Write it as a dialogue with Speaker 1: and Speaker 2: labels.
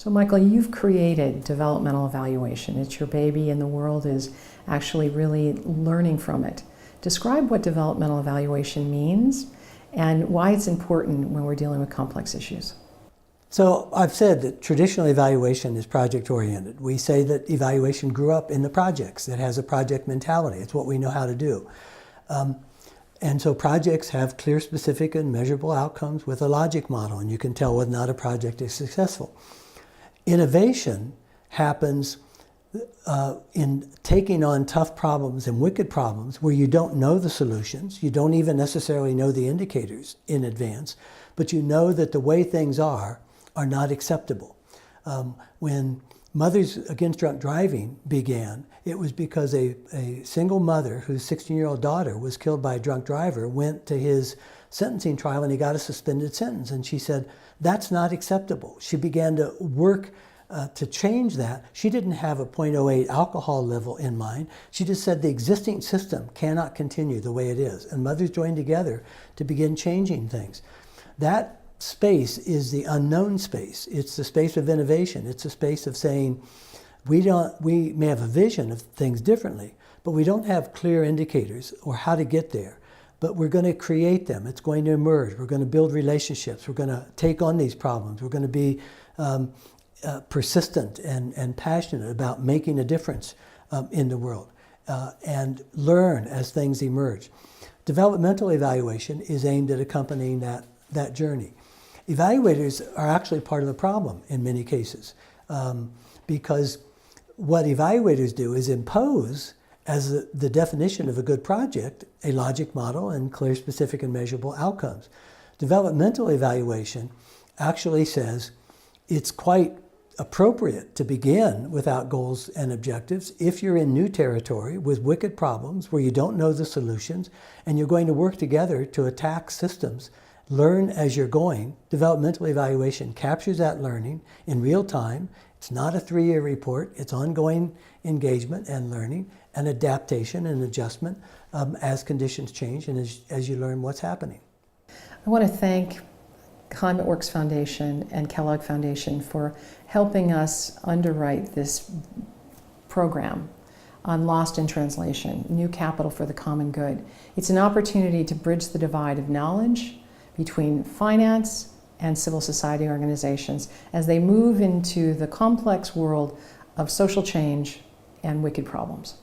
Speaker 1: So Michael, you've created developmental evaluation. It's your baby and the world is actually really learning from it. Describe what developmental evaluation means and why it's important when we're dealing with complex issues.
Speaker 2: So I've said that traditional evaluation is project-oriented. We say that evaluation grew up in the projects. It has a project mentality. It's what we know how to do. And so projects have clear, specific, and measurable outcomes with a logic model, and you can tell whether or not a project is successful. Innovation happens in taking on tough problems and wicked problems where you don't know the solutions, you don't even necessarily know the indicators in advance, but you know that the way things are not acceptable. When Mothers Against Drunk Driving began, it was because a single mother whose 16-year-old daughter was killed by a drunk driver went to his sentencing trial and he got a suspended sentence. And she said, that's not acceptable. She began to work to change that. She didn't have a 0.08 alcohol level in mind. She just said the existing system cannot continue the way it is. And mothers joined together to begin changing things. That space is the unknown space. It's the space of innovation. It's the space of saying, we may have a vision of things differently, but we don't have clear indicators or how to get there. But we're going to create them. It's going to emerge. We're going to build relationships. We're going to take on these problems. We're going to be persistent and passionate about making a difference in the world and learn as things emerge. Developmental evaluation is aimed at accompanying that journey. Evaluators are actually part of the problem in many cases because what evaluators do is impose as the definition of a good project, a logic model and clear, specific, and measurable outcomes. Developmental evaluation actually says it's quite appropriate to begin without goals and objectives if you're in new territory with wicked problems where you don't know the solutions and you're going to work together to attack systems. Learn as you're going. Developmental evaluation captures that learning in real time. It's not a 3-year report. It's ongoing engagement and learning and adaptation and adjustment as conditions change and as you learn what's happening.
Speaker 1: I want to thank ClimateWorks Foundation and Kellogg Foundation for helping us underwrite this program on Lost in Translation, New Capital for the Common Good. It's an opportunity to bridge the divide of knowledge between finance and civil society organizations as they move into the complex world of social change and wicked problems.